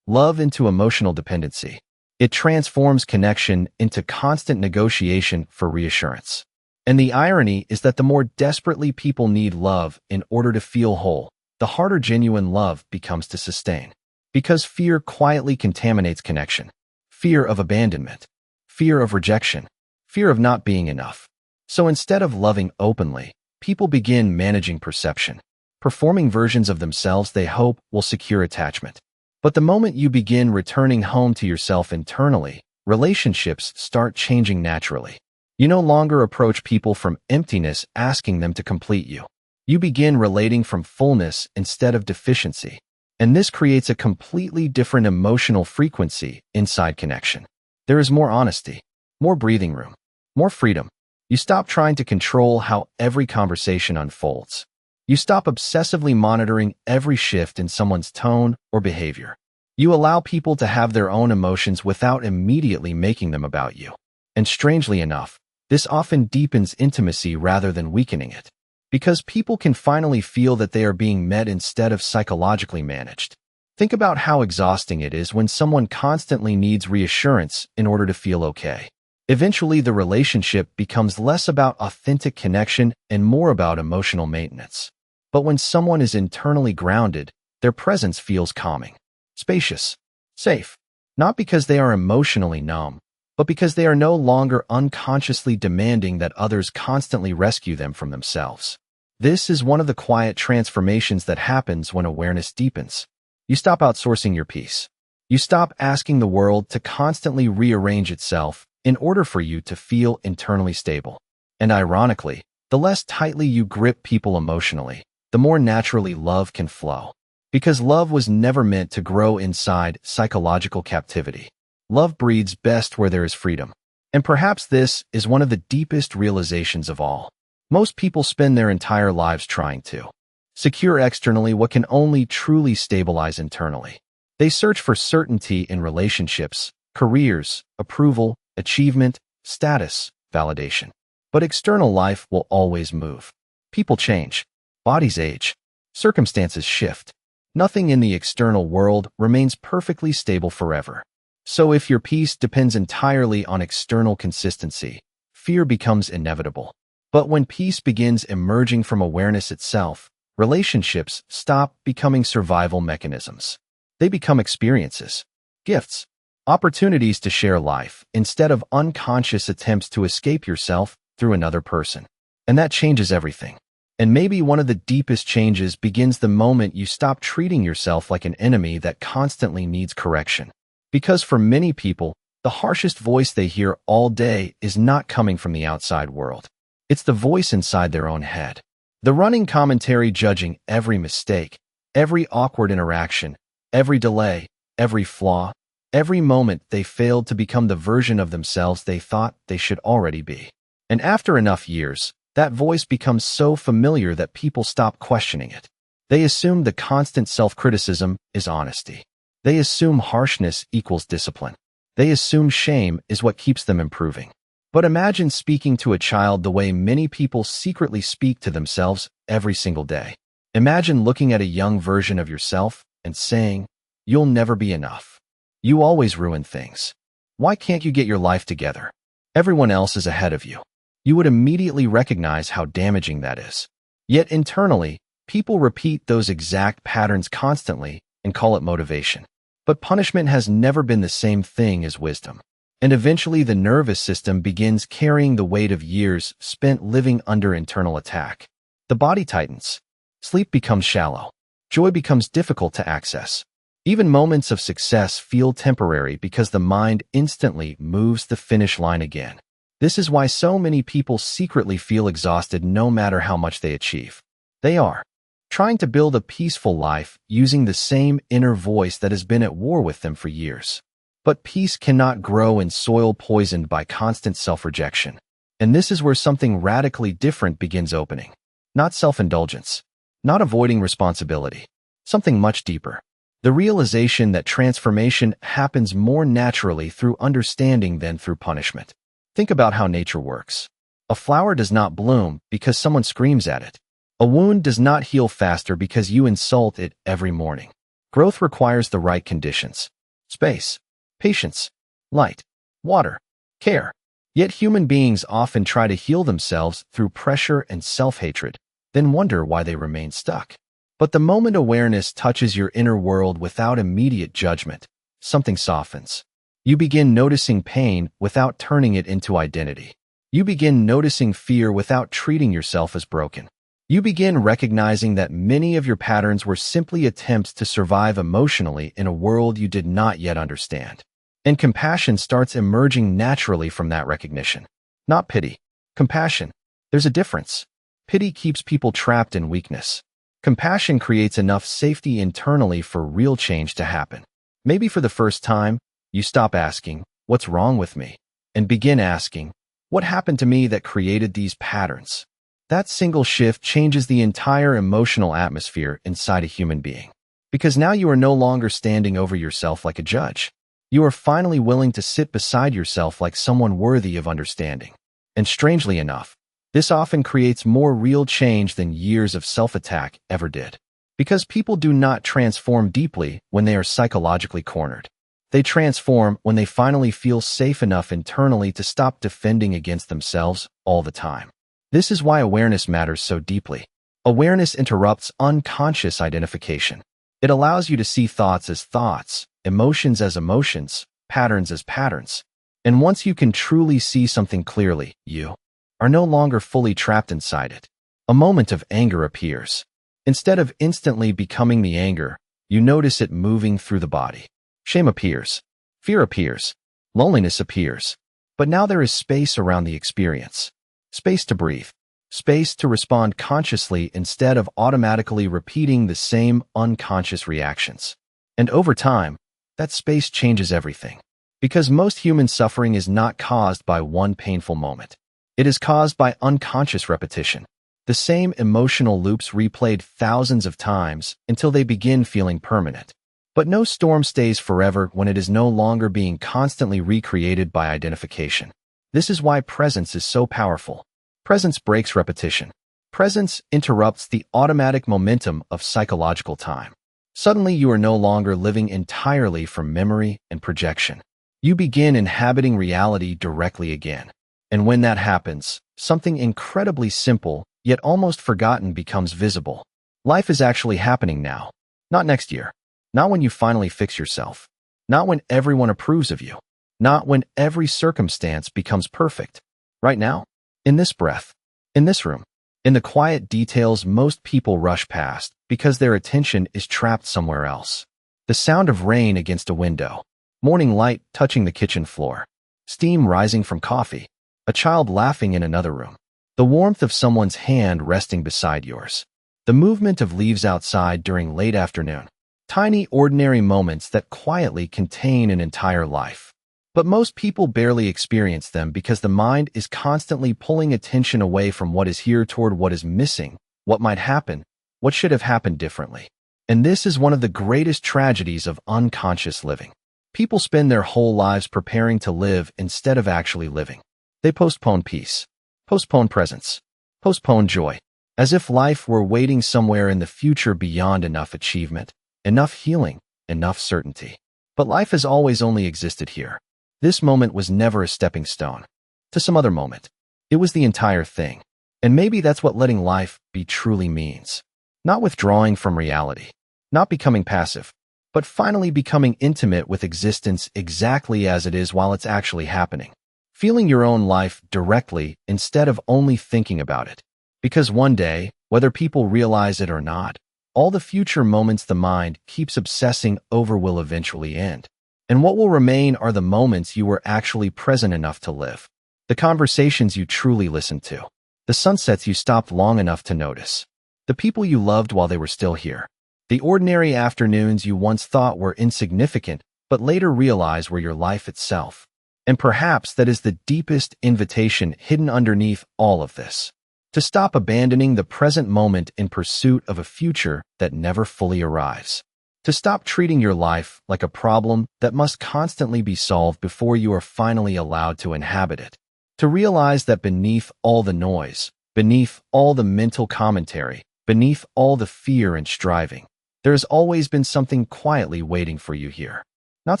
love into emotional dependency. It transforms connection into constant negotiation for reassurance. And the irony is that the more desperately people need love in order to feel whole, the harder genuine love becomes to sustain. Because fear quietly contaminates connection. Fear of abandonment. Fear of rejection. fear of not being enough. So instead of loving openly, people begin managing perception, performing versions of themselves they hope will secure attachment. But the moment you begin returning home to yourself internally, relationships start changing naturally. You no longer approach people from emptiness asking them to complete you. You begin relating from fullness instead of deficiency. And this creates a completely different emotional frequency inside connection. There is more honesty, more breathing room, more freedom. You stop trying to control how every conversation unfolds. You stop obsessively monitoring every shift in someone's tone or behavior. You allow people to have their own emotions without immediately making them about you. And strangely enough, this often deepens intimacy rather than weakening it, because people can finally feel that they are being met instead of psychologically managed. Think about how exhausting it is when someone constantly needs reassurance in order to feel okay. Eventually, the relationship becomes less about authentic connection and more about emotional maintenance. But when someone is internally grounded, their presence feels calming, spacious, safe, not because they are emotionally numb, but because they are no longer unconsciously demanding that others constantly rescue them from themselves. This is one of the quiet transformations that happens when awareness deepens. You stop outsourcing your peace. You stop asking the world to constantly rearrange itself in order for you to feel internally stable. And ironically, the less tightly you grip people emotionally, the more naturally love can flow. Because love was never meant to grow inside psychological captivity. Love breeds best where there is freedom. And perhaps this is one of the deepest realizations of all. Most people spend their entire lives trying to secure externally what can only truly stabilize internally. They search for certainty in relationships, careers, approval, achievement, status, validation. But external life will always move. People change. Bodies age. Circumstances shift. Nothing in the external world remains perfectly stable forever. So if your peace depends entirely on external consistency, fear becomes inevitable. But when peace begins emerging from awareness itself, relationships stop becoming survival mechanisms. They become experiences, gifts, opportunities to share life instead of unconscious attempts to escape yourself through another person. And that changes everything. And maybe one of the deepest changes begins the moment you stop treating yourself like an enemy that constantly needs correction. Because for many people, the harshest voice they hear all day is not coming from the outside world. It's the voice inside their own head. The running commentary judging every mistake, every awkward interaction, every delay, every flaw, every moment they failed to become the version of themselves they thought they should already be. And after enough years, that voice becomes so familiar that people stop questioning it. They assume the constant self-criticism is honesty. They assume harshness equals discipline. They assume shame is what keeps them improving. But imagine speaking to a child the way many people secretly speak to themselves every single day. Imagine looking at a young version of yourself and saying, "You'll never be enough. You always ruin things. Why can't you get your life together? Everyone else is ahead of you." You would immediately recognize how damaging that is. Yet internally, people repeat those exact patterns constantly and call it motivation. But punishment has never been the same thing as wisdom. And eventually the nervous system begins carrying the weight of years spent living under internal attack. The body tightens. Sleep becomes shallow. Joy becomes difficult to access. Even moments of success feel temporary because the mind instantly moves the finish line again. This is why so many people secretly feel exhausted no matter how much they achieve. They are trying to build a peaceful life using the same inner voice that has been at war with them for years. But peace cannot grow in soil poisoned by constant self-rejection. And this is where something radically different begins opening. Not self-indulgence, not avoiding responsibility, something much deeper. The realization that transformation happens more naturally through understanding than through punishment. Think about how nature works. A flower does not bloom because someone screams at it. A wound does not heal faster because you insult it every morning. Growth requires the right conditions: space, patience, light, water, care. Yet human beings often try to heal themselves through pressure and self-hatred, then wonder why they remain stuck. But the moment awareness touches your inner world without immediate judgment, something softens. You begin noticing pain without turning it into identity. You begin noticing fear without treating yourself as broken. You begin recognizing that many of your patterns were simply attempts to survive emotionally in a world you did not yet understand. And compassion starts emerging naturally from that recognition. Not pity. Compassion. There's a difference. Pity keeps people trapped in weakness. Compassion creates enough safety internally for real change to happen. Maybe for the first time, you stop asking, "What's wrong with me?" and begin asking, "What happened to me that created these patterns?" That single shift changes the entire emotional atmosphere inside a human being. Because now you are no longer standing over yourself like a judge. You are finally willing to sit beside yourself like someone worthy of understanding. And strangely enough, this often creates more real change than years of self-attack ever did. Because people do not transform deeply when they are psychologically cornered. They transform when they finally feel safe enough internally to stop defending against themselves all the time. This is why awareness matters so deeply. Awareness interrupts unconscious identification. It allows you to see thoughts as thoughts, emotions as emotions, patterns as patterns. And once you can truly see something clearly, you are no longer fully trapped inside it. A moment of anger appears. Instead of instantly becoming the anger, you notice it moving through the body. Shame appears. Fear appears. Loneliness appears. But now there is space around the experience. Space to breathe. Space to respond consciously instead of automatically repeating the same unconscious reactions. And over time, that space changes everything. Because most human suffering is not caused by one painful moment. It is caused by unconscious repetition. The same emotional loops replayed thousands of times until they begin feeling permanent. But no storm stays forever when it is no longer being constantly recreated by identification. This is why presence is so powerful. Presence breaks repetition. Presence interrupts the automatic momentum of psychological time. Suddenly, you are no longer living entirely from memory and projection. You begin inhabiting reality directly again. And when that happens, something incredibly simple, yet almost forgotten, becomes visible. Life is actually happening now. Not next year. Not when you finally fix yourself. Not when everyone approves of you. Not when every circumstance becomes perfect. Right now. In this breath. In this room. In the quiet details most people rush past because their attention is trapped somewhere else. The sound of rain against a window. Morning light touching the kitchen floor. Steam rising from coffee. A child laughing in another room. The warmth of someone's hand resting beside yours. The movement of leaves outside during late afternoon. Tiny, ordinary moments that quietly contain an entire life. But most people barely experience them because the mind is constantly pulling attention away from what is here toward what is missing, what might happen, what should have happened differently. And this is one of the greatest tragedies of unconscious living. People spend their whole lives preparing to live instead of actually living. They postpone peace, postpone presence, postpone joy, as if life were waiting somewhere in the future beyond enough achievement, enough healing, enough certainty. But life has always only existed here. This moment was never a stepping stone to some other moment. It was the entire thing. And maybe that's what letting life be truly means. Not withdrawing from reality, not becoming passive, but finally becoming intimate with existence exactly as it is while it's actually happening. Feeling your own life directly instead of only thinking about it. Because one day, whether people realize it or not, all the future moments the mind keeps obsessing over will eventually end. And what will remain are the moments you were actually present enough to live. The conversations you truly listened to. The sunsets you stopped long enough to notice. The people you loved while they were still here. The ordinary afternoons you once thought were insignificant, but later realized were your life itself. And perhaps that is the deepest invitation hidden underneath all of this. To stop abandoning the present moment in pursuit of a future that never fully arrives. To stop treating your life like a problem that must constantly be solved before you are finally allowed to inhabit it. To realize that beneath all the noise, beneath all the mental commentary, beneath all the fear and striving, there has always been something quietly waiting for you here. Not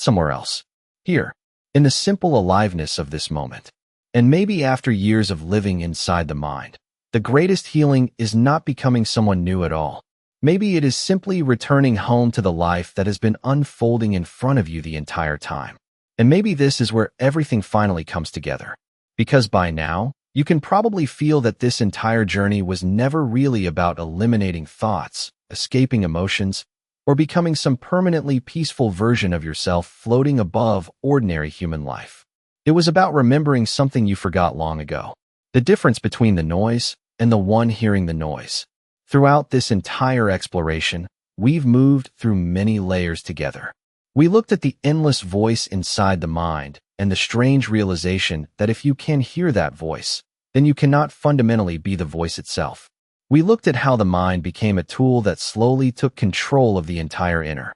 somewhere else. Here, in the simple aliveness of this moment. And maybe after years of living inside the mind, the greatest healing is not becoming someone new at all. Maybe it is simply returning home to the life that has been unfolding in front of you the entire time. And maybe this is where everything finally comes together. Because by now, You can probably feel that this entire journey was never really about eliminating thoughts, escaping emotions, or becoming some permanently peaceful version of yourself floating above ordinary human life. It was about remembering something you forgot long ago. The difference between the noise and the one hearing the noise. Throughout this entire exploration, we've moved through many layers together. We looked at the endless voice inside the mind and the strange realization that if you can hear that voice, then you cannot fundamentally be the voice itself. We looked at how the mind became a tool that slowly took control of the entire inner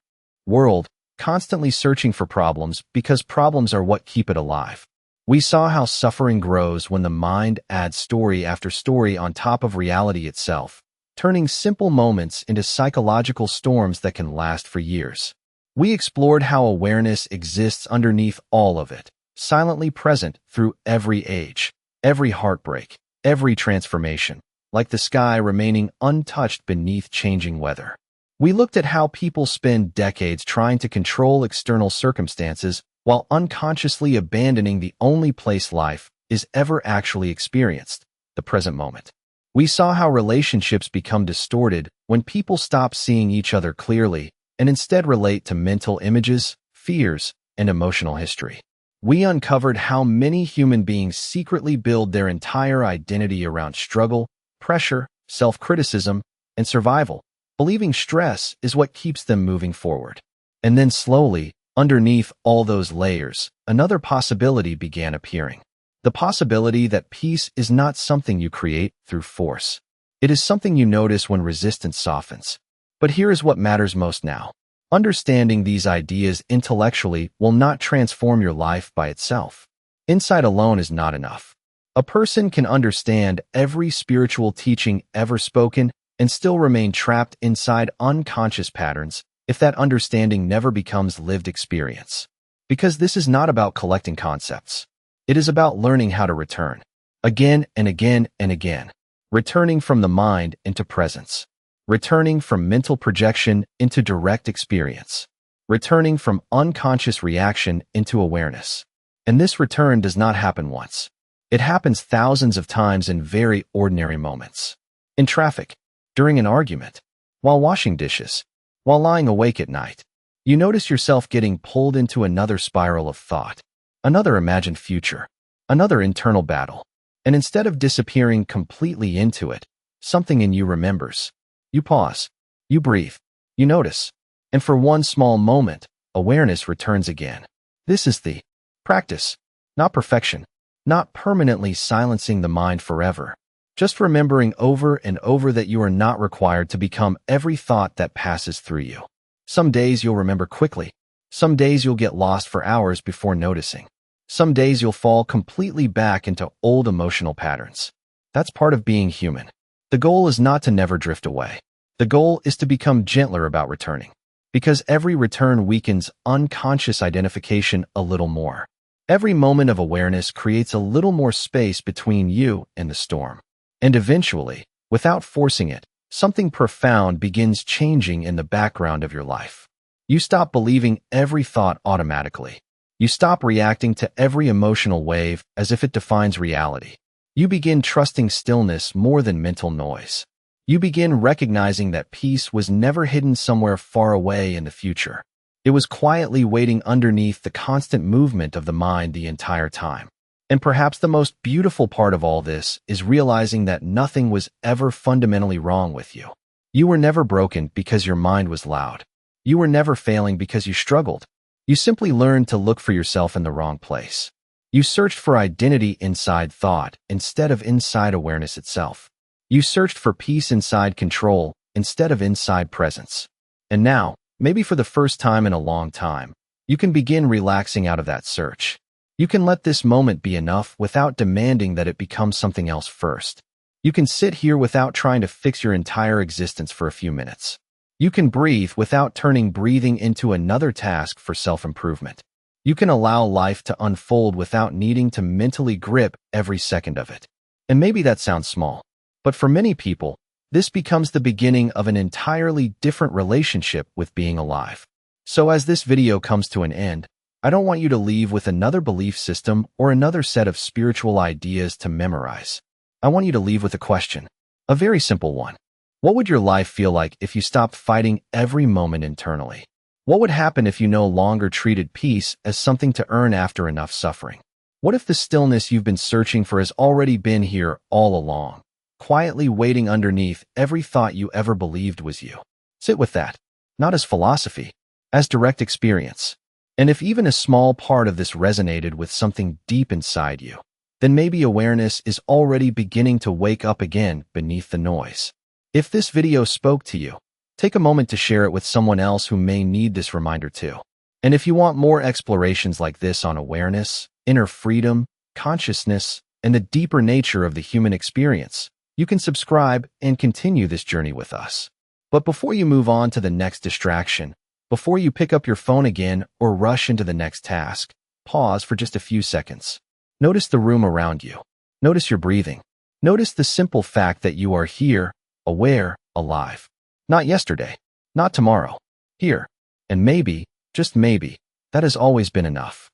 world, constantly searching for problems because problems are what keep it alive. We saw how suffering grows when the mind adds story after story on top of reality itself, turning simple moments into psychological storms that can last for years. We explored how awareness exists underneath all of it, silently present through every age, every heartbreak, every transformation, like the sky remaining untouched beneath changing weather. We looked at how people spend decades trying to control external circumstances while unconsciously abandoning the only place life is ever actually experienced, the present moment. We saw how relationships become distorted when people stop seeing each other clearly and instead relate to mental images, fears, and emotional history. We uncovered how many human beings secretly build their entire identity around struggle, pressure, self-criticism, and survival, believing stress is what keeps them moving forward. And then slowly, underneath all those layers, another possibility began appearing. The possibility that peace is not something you create through force. It is something you notice when resistance softens. But here is what matters most now. Understanding these ideas intellectually will not transform your life by itself. Insight alone is not enough. A person can understand every spiritual teaching ever spoken and still remain trapped inside unconscious patterns if that understanding never becomes lived experience. Because this is not about collecting concepts. It is about learning how to return. Again and again and again. Returning from the mind into presence. Returning from mental projection into direct experience. Returning from unconscious reaction into awareness. And this return does not happen once. It happens thousands of times in very ordinary moments. In traffic, during an argument, while washing dishes, while lying awake at night, you notice yourself getting pulled into another spiral of thought, another imagined future, another internal battle. And instead of disappearing completely into it, something in you remembers. You pause, you breathe, you notice, and for one small moment, awareness returns again. This is the practice, not perfection, not permanently silencing the mind forever, just remembering over and over that you are not required to become every thought that passes through you. Some days you'll remember quickly. Some days you'll get lost for hours before noticing. Some days you'll fall completely back into old emotional patterns. That's part of being human. The goal is not to never drift away. The goal is to become gentler about returning, because every return weakens unconscious identification a little more. Every moment of awareness creates a little more space between you and the storm. And eventually, without forcing it, something profound begins changing in the background of your life. You stop believing every thought automatically. You stop reacting to every emotional wave as if it defines reality. You begin trusting stillness more than mental noise. You begin recognizing that peace was never hidden somewhere far away in the future. It was quietly waiting underneath the constant movement of the mind the entire time. And perhaps the most beautiful part of all this is realizing that nothing was ever fundamentally wrong with you. You were never broken because your mind was loud. You were never failing because you struggled. You simply learned to look for yourself in the wrong place. You searched for identity inside thought instead of inside awareness itself. You searched for peace inside control instead of inside presence. And now, maybe for the first time in a long time, you can begin relaxing out of that search. You can let this moment be enough without demanding that it become something else first. You can sit here without trying to fix your entire existence for a few minutes. You can breathe without turning breathing into another task for self-improvement. You can allow life to unfold without needing to mentally grip every second of it. And maybe that sounds small, but for many people, this becomes the beginning of an entirely different relationship with being alive. So as this video comes to an end, I don't want you to leave with another belief system or another set of spiritual ideas to memorize. I want you to leave with a question, a very simple one. What would your life feel like if you stopped fighting every moment internally? What would happen if you no longer treated peace as something to earn after enough suffering? What if the stillness you've been searching for has already been here all along, quietly waiting underneath every thought you ever believed was you? Sit with that, not as philosophy, as direct experience. And if even a small part of this resonated with something deep inside you, then maybe awareness is already beginning to wake up again beneath the noise. If this video spoke to you, take a moment to share it with someone else who may need this reminder too. And if you want more explorations like this on awareness, inner freedom, consciousness, and the deeper nature of the human experience, you can subscribe and continue this journey with us. But before you move on to the next distraction, before you pick up your phone again or rush into the next task, pause for just a few seconds. Notice the room around you. Notice your breathing. Notice the simple fact that you are here, aware, alive. Not yesterday, not tomorrow, here. And maybe, just maybe, that has always been enough.